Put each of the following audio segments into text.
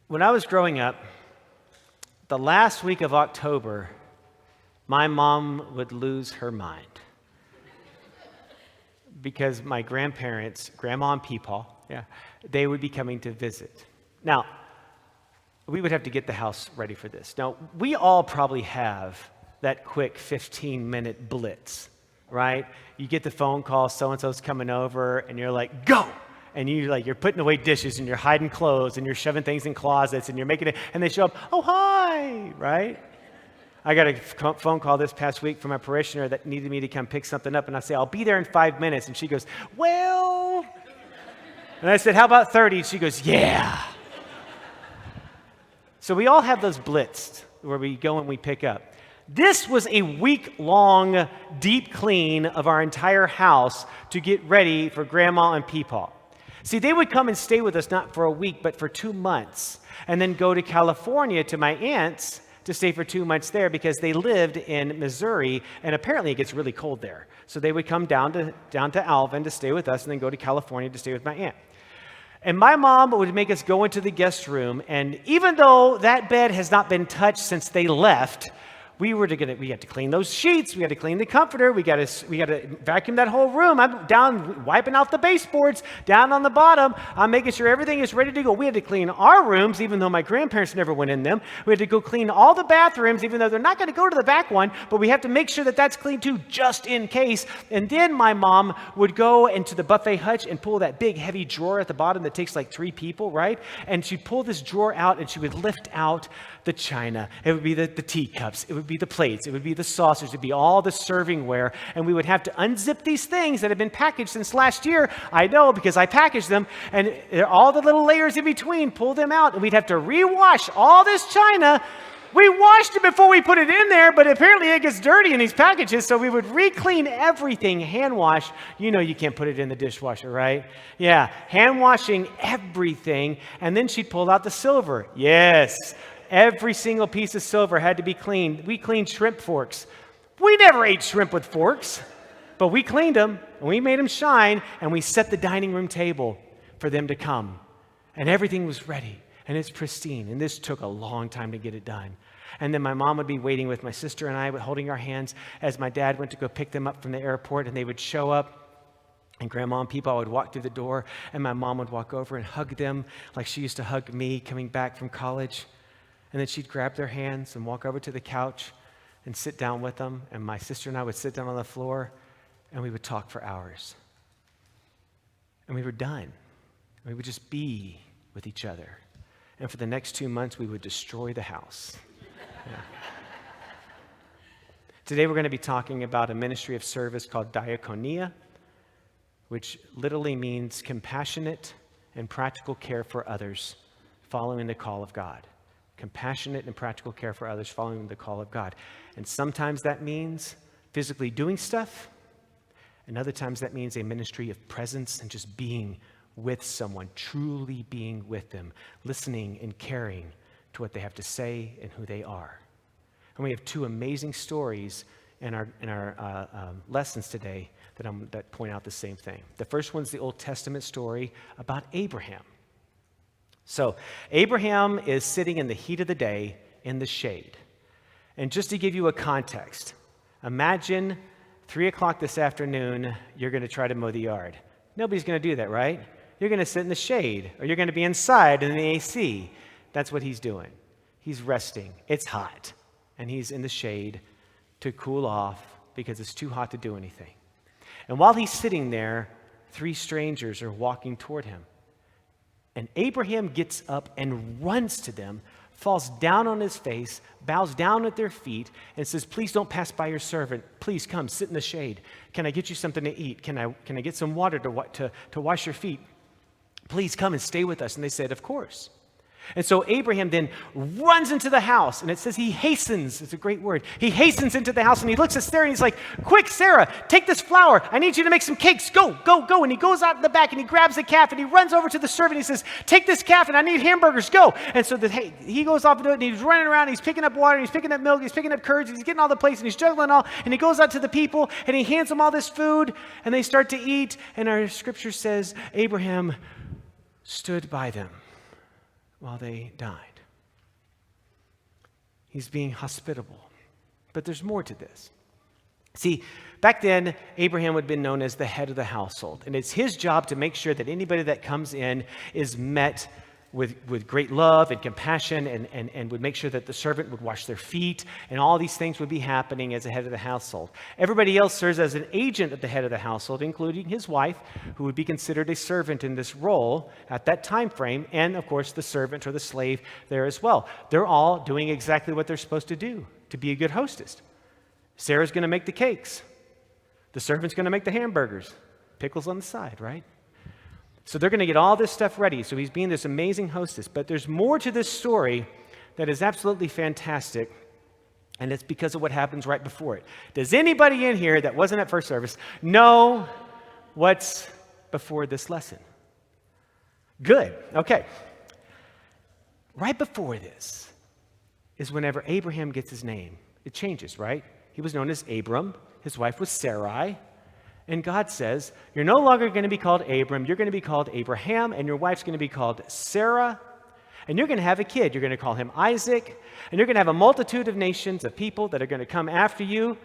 When I was growing up, the last week of October, my mom would lose her mind because my grandparents, Grandma and Peepaw, they would be coming to visit. Now, we would have to get the house ready for this. Now, we all probably have that quick 15-minute blitz, right? You get the phone call, so-and-so's coming over, and you're like, go! And you're putting away dishes, and you're hiding clothes, and you're shoving things in closets, and you're making it, and they show up, oh, hi, right? I got a phone call this past week from a parishioner that needed me to come pick something up, and I say, I'll be there in 5 minutes, and she goes, well, and I said, how about 30? And she goes, yeah. So we all have those blitzed where we go and we pick up. This was a week-long deep clean of our entire house to get ready for Grandma and Peepaw. See, they would come and stay with us not for a week, but for 2 months, and then go to California to my aunt's to stay for 2 months there because they lived in Missouri, and apparently it gets really cold there. So they would come down to Alvin to stay with us and then go to California to stay with my aunt. And my mom would make us go into the guest room, and even though that bed has not been touched since they left, we had to clean those sheets, we had to clean the comforter, we got to vacuum that whole room. I'm down wiping out the baseboards down on the bottom. I'm making sure everything is ready to go. We had to clean our rooms, even though my grandparents never went in them. We had to go clean all the bathrooms, even though they're not going to go to the back one, but we have to make sure that that's clean too, just in case. And then my mom would go into the buffet hutch and pull that big heavy drawer at the bottom that takes like 3 people, right? And she'd pull this drawer out and she would lift out the china. It would be the teacups. It would be the plates. It would be the saucers. It would be all the servingware. And we would have to unzip these things that have been packaged since last year. I know because I packaged them. And all the little layers in between, pull them out. And we'd have to rewash all this china. We washed it before we put it in there, but apparently it gets dirty in these packages. So we would re-clean everything, hand wash. You know you can't put it in the dishwasher, right? Yeah, hand washing everything. And then she'd pull out the silver. Yes. Every single piece of silver had to be cleaned. We cleaned shrimp forks. We never ate shrimp with forks, but we cleaned them, and we made them shine, and we set the dining room table for them to come. And everything was ready, and it's pristine, and this took a long time to get it done. And then my mom would be waiting with my sister and I, holding our hands as my dad went to go pick them up from the airport, and they would show up. And Grandma and Peepaw would walk through the door, and my mom would walk over and hug them like she used to hug me coming back from college. And then she'd grab their hands and walk over to the couch and sit down with them. And my sister and I would sit down on the floor, and we would talk for hours. And we were done. We would just be with each other. And for the next 2 months, we would destroy the house. Yeah. Today, we're going to be talking about a ministry of service called diakonia, which literally means compassionate and practical care for others, following the call of God. Compassionate and practical care for others, following the call of God. And sometimes that means physically doing stuff, and other times that means a ministry of presence and just being with someone, truly being with them, listening and caring to what they have to say and who they are. And we have 2 amazing stories in our lessons today that point out the same thing. The first one's the Old Testament story about Abraham. So Abraham is sitting in the heat of the day in the shade. And just to give you a context, imagine 3 o'clock this afternoon, you're going to try to mow the yard. Nobody's going to do that, right? You're going to sit in the shade, or you're going to be inside in the AC. That's what he's doing. He's resting. It's hot, and he's in the shade to cool off because it's too hot to do anything. And while he's sitting there, 3 strangers are walking toward him. And Abraham gets up and runs to them, falls down on his face, bows down at their feet, and says, please don't pass by your servant. Please come, sit in the shade. Can I get you something to eat? Can I get some water to wash your feet? Please come and stay with us. And they said, of course. And so Abraham then runs into the house, and it says he hastens. It's a great word. He hastens into the house, and he looks at Sarah, and he's like, quick, Sarah, take this flour. I need you to make some cakes. Go, go, go. And he goes out in the back, and he grabs the calf, and he runs over to the servant. And he says, take this calf, and I need hamburgers. Go. And so he goes off and do it, and he's running around. He's picking up water, and he's picking up milk, he's picking up curds, and he's getting all the plates, and he's juggling all. And he goes out to the people, and he hands them all this food, and they start to eat. And our scripture says Abraham stood by them while they dined. He's being hospitable. But there's more to this. See, back then, Abraham would have been known as the head of the household. And it's his job to make sure that anybody that comes in is met with great love and compassion and would make sure that the servant would wash their feet, and all these things would be happening as the head of the household. Everybody else serves as an agent of the head of the household, including his wife, who would be considered a servant in this role at that time frame, and of course the servant or the slave there as well. They're all doing exactly what they're supposed to do to be a good hostess. Sarah's going to make the cakes. The servant's going to make the hamburgers. Pickles on the side, right? So they're going to get all this stuff ready. So he's being this amazing hostess. But there's more to this story that is absolutely fantastic, and it's because of what happens right before it. Does anybody in here that wasn't at first service know what's before this lesson? Good. Okay. Right before this is whenever Abraham gets his name. It changes, right? He was known as Abram. His wife was Sarai. And God says, you're no longer going to be called Abram, you're going to be called Abraham, and your wife's going to be called Sarah, and you're going to have a kid. You're going to call him Isaac, and you're going to have a multitude of nations of people that are going to come after you,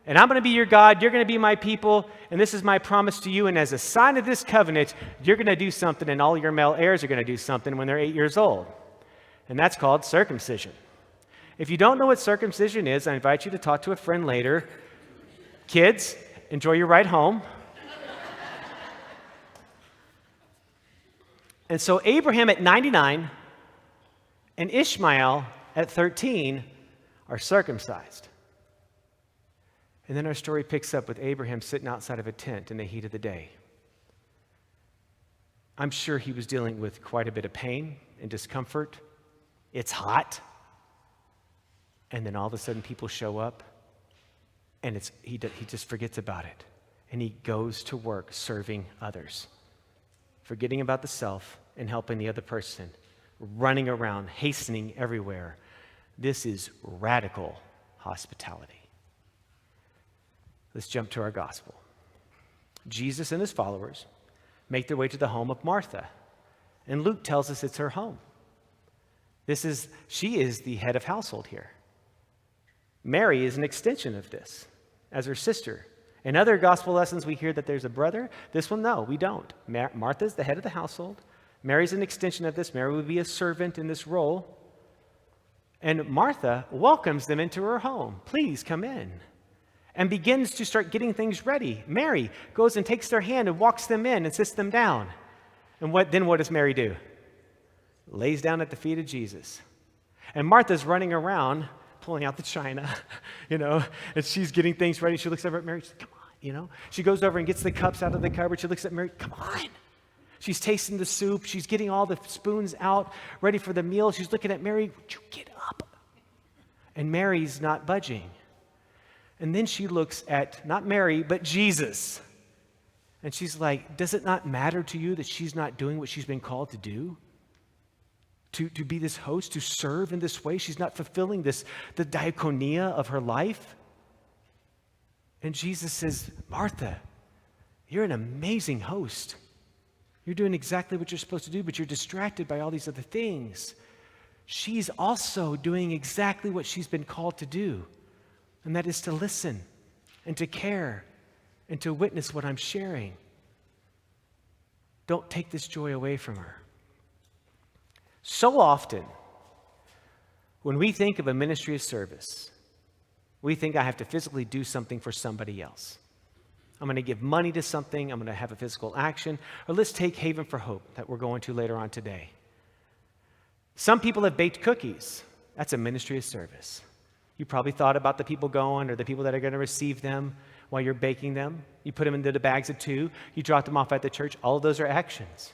and I'm going to be your God, you're going to be my people, and this is my promise to you, and as a sign of this covenant, you're going to do something, and all your male heirs are going to do something when they're 8 years old. And that's called circumcision. If you don't know what circumcision is, I invite you to talk to a friend later. Kids, enjoy your ride home. And so Abraham at 99 and Ishmael at 13 are circumcised. And then our story picks up with Abraham sitting outside of a tent in the heat of the day. I'm sure he was dealing with quite a bit of pain and discomfort. It's hot. And then all of a sudden people show up. And he just forgets about it. And he goes to work serving others, forgetting about the self and helping the other person, running around, hastening everywhere. This is radical hospitality. Let's jump to our gospel. Jesus and his followers make their way to the home of Martha. And Luke tells us it's her home. She is the head of household here. Mary is an extension of this as her sister. In other gospel lessons, we hear that there's a brother. This one, no, we don't. Martha's the head of the household. Mary's an extension of this. Mary would be a servant in this role. And Martha welcomes them into her home. Please come in. And begins to start getting things ready. Mary goes and takes their hand and walks them in and sits them down. And what does Mary do? Lays down at the feet of Jesus. And Martha's running around pulling out the china, and she's getting things ready. She looks over at Mary, she's like, come on, She goes over and gets the cups out of the cupboard. She looks at Mary, come on. She's tasting the soup. She's getting all the spoons out, ready for the meal. She's looking at Mary, would you get up? And Mary's not budging. And then she looks at, not Mary, but Jesus. And she's like, does it not matter to you that she's not doing what she's been called to do? To be this host, to serve in this way. She's not fulfilling the diakonia of her life. And Jesus says, Martha, you're an amazing host. You're doing exactly what you're supposed to do, but you're distracted by all these other things. She's also doing exactly what she's been called to do, and that is to listen and to care and to witness what I'm sharing. Don't take this joy away from her. So often, when we think of a ministry of service, we think I have to physically do something for somebody else. I'm going to give money to something. I'm going to have a physical action. Or let's take Haven for Hope that we're going to later on today. Some people have baked cookies. That's a ministry of service. You probably thought about the people going or the people that are going to receive them while you're baking them. You put them into the bags of 2. You drop them off at the church. All of those are actions.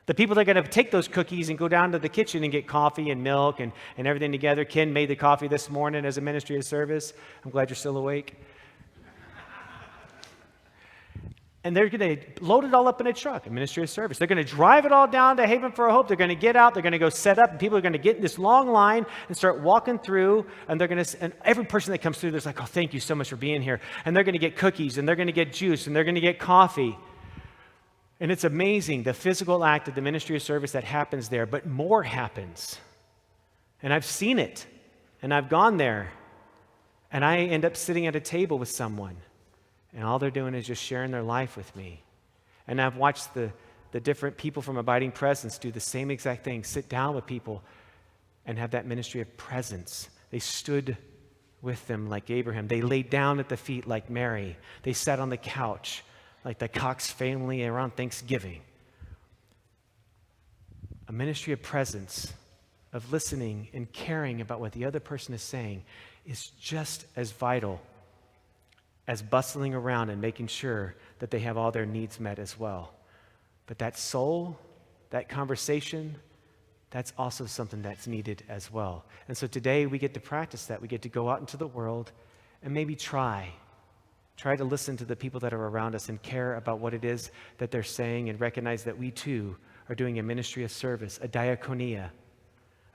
The people that are going to take those cookies and go down to the kitchen and get coffee and milk and everything together. Ken made the coffee this morning as a ministry of service. I'm glad you're still awake. And they're going to load it all up in a truck, a ministry of service. They're going to drive it all down to Haven for Hope. They're going to get out. They're going to go set up. And people are going to get in this long line and start walking through. And and every person that comes through, there's like, oh, thank you so much for being here. And they're going to get cookies. And they're going to get juice. And they're going to get coffee. And it's amazing, the physical act of the ministry of service that happens there, but more happens. And I've seen it, and I've gone there, and I end up sitting at a table with someone, and all they're doing is just sharing their life with me. And I've watched the different people from Abiding Presence do the same exact thing, sit down with people and have that ministry of presence. They stood with them like Abraham. They laid down at the feet like Mary. They sat on the couch like the Cox family around Thanksgiving. A ministry of presence, of listening and caring about what the other person is saying, is just as vital as bustling around and making sure that they have all their needs met as well. But that soul, that conversation, that's also something that's needed as well. And so today we get to practice that. We get to go out into the world and maybe try to listen to the people that are around us and care about what it is that they're saying, and recognize that we too are doing a ministry of service, a diakonia,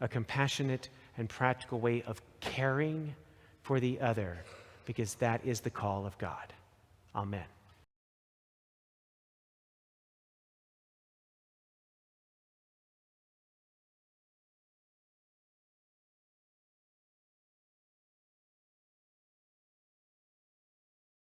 a compassionate and practical way of caring for the other, because that is the call of God. Amen.